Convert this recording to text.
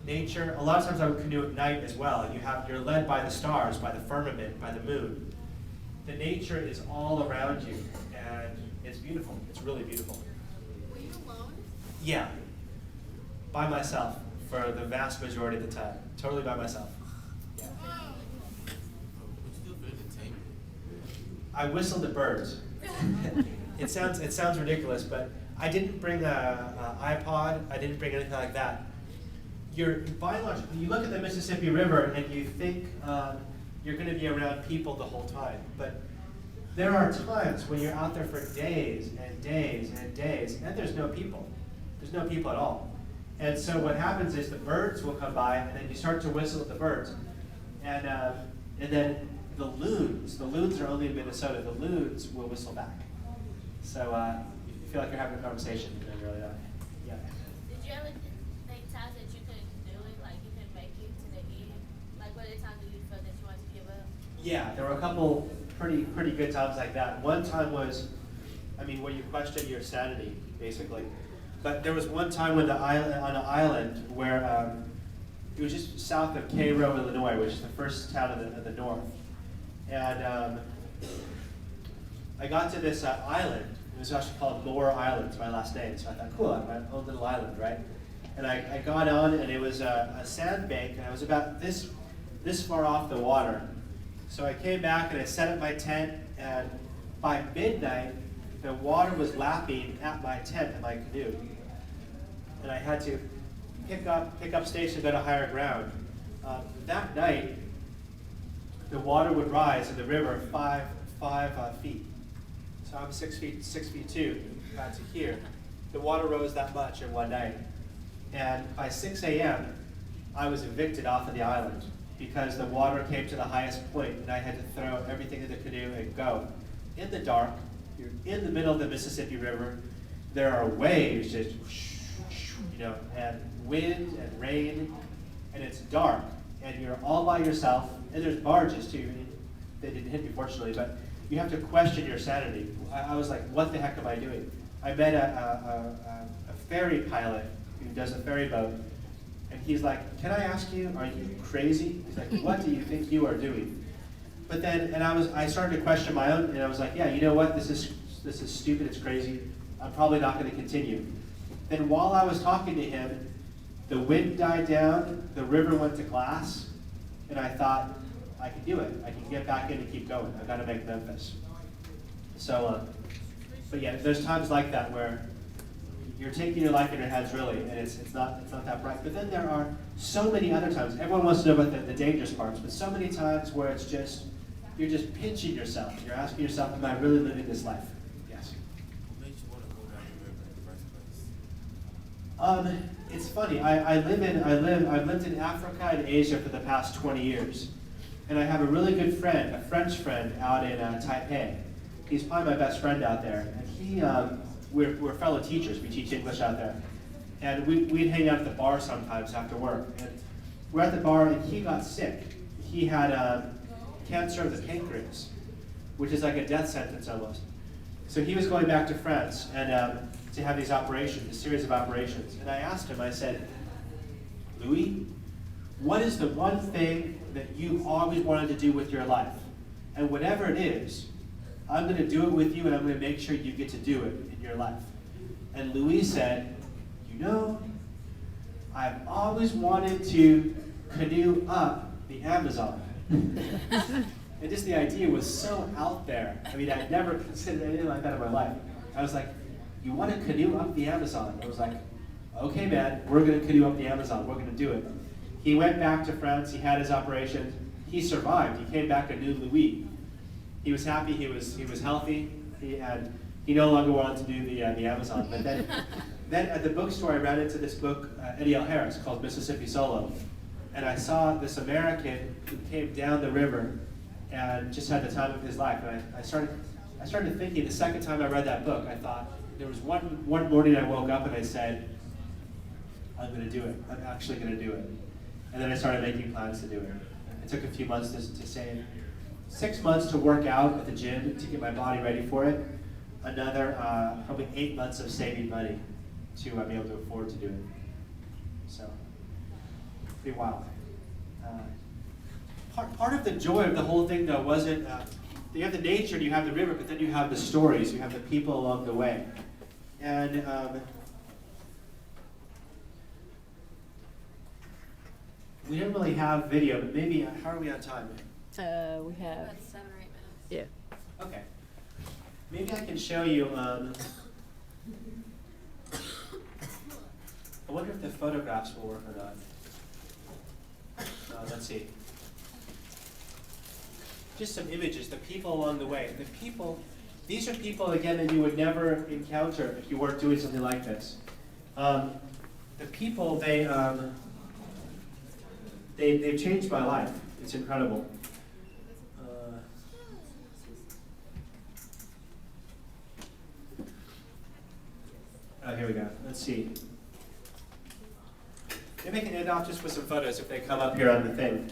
nature. A lot of times I would canoe at night as well. And you're led by the stars, by the firmament, by the moon. The nature is all around you, and it's beautiful. It's really beautiful. Were you alone? Yeah, by myself for the vast majority of the time. Totally by myself. Yeah. I whistled at birds. It sounds ridiculous, but I didn't bring a iPod. I didn't bring anything like that. By and large, you look at the Mississippi River and you think you're going to be around people the whole time, but there are times when you're out there for days and days and days, and there's no people. There's no people at all. And so what happens is the birds will come by, and then you start to whistle at the birds, and then the loons are only in Minnesota. The loons will whistle back. So you feel like you're having a conversation, and you're really not. Yeah. Did you ever think times that you couldn't do it, like you couldn't make it to the end? Like what are the times that you felt that you wanted to give up? Yeah, there were a couple pretty good times like that. One time was, where you question your sanity, basically. But there was one time on an island where it was just south of Cairo, Illinois, which is the first town of the north. And I got to this island. It was actually called Moore Island. It's my last name. So I thought, cool, I'm my own little island, right? And I got on, and it was a sandbank, and I was about this far off the water. So I came back, and I set up my tent, and by midnight, the water was lapping at my tent and my canoe. And I had to pick up station, go to higher ground. That night, the water would rise in the river five feet. So I'm 6 feet 2, about to here. The water rose that much in one night. And by 6 a.m., I was evicted off of the island because the water came to the highest point, and I had to throw everything in the canoe and go. In the dark, you're in the middle of the Mississippi River. There are waves just, and wind and rain, and it's dark, and you're all by yourself, and there's barges too. They didn't hit me, fortunately, but you have to question your sanity. I was like, what the heck am I doing? I met a ferry pilot who does a ferry boat, and he's like, can I ask you, are you crazy? He's like, what do you think you are doing? But then, I started to question my own, and I was like, yeah, you know what, this is stupid, it's crazy, I'm probably not going to continue. Then while I was talking to him, the wind died down, the river went to glass, and I thought, I can do it. I can get back in and keep going. I've got to make Memphis. So, but yeah, there's times like that where you're taking your life in your hands, really, and it's not that bright. But then there are so many other times. Everyone wants to know about the dangerous parts, but so many times where it's just, you're just pinching yourself. You're asking yourself, am I really living this life? Yes. What made you want to go down the river in the first place? It's funny. I've lived in Africa and Asia for the past 20 years. And I have a really good friend, a French friend out in Taipei. He's probably my best friend out there. And we're fellow teachers. We teach English out there. And we'd hang out at the bar sometimes after work. And we're at the bar, and he got sick. He had cancer of the pancreas, which is like a death sentence almost. So he was going back to France and to have these operations, a series of operations. And I asked him, I said, Louis, what is the one thing that you've always wanted to do with your life? And whatever it is, I'm going to do it with you, and I'm going to make sure you get to do it in your life. And Louis said, I've always wanted to canoe up the Amazon. And just the idea was so out there. I'd never considered anything like that in my life. I was like, you want to canoe up the Amazon? I was like, okay, man, we're going to canoe up the Amazon. We're going to do it. He went back to France. He had his operations. He survived. He came back a new Louis. He was happy. He was healthy. He no longer wanted to do the Amazon. But then at the bookstore, I ran into this book, Eddie L. Harris, called Mississippi Solo. And I saw this American who came down the river and just had the time of his life. And I started thinking, the second time I read that book, I thought, there was one morning I woke up and I said, I'm going to do it. I'm actually going to do it. And then I started making plans to do it. It took a few months to save. 6 months to work out at the gym to get my body ready for it. Another probably 8 months of saving money to be able to afford to do it. So pretty wild. Part of the joy of the whole thing, though, wasn't you have the nature and you have the river, but then you have the stories, you have the people along the way. And we didn't really have video, but maybe, how are we on time? We have, About 7 or 8 minutes. yeah. Okay. Maybe I can show you, I wonder if the photographs will work or not. Let's see. Just some images, the people along the way. The people, these are people, again, that you would never encounter if you weren't doing something like this. The people, they've changed my life. It's incredible. Here we go. Let's see. Maybe I can end off just with some photos if they come up here on the thing.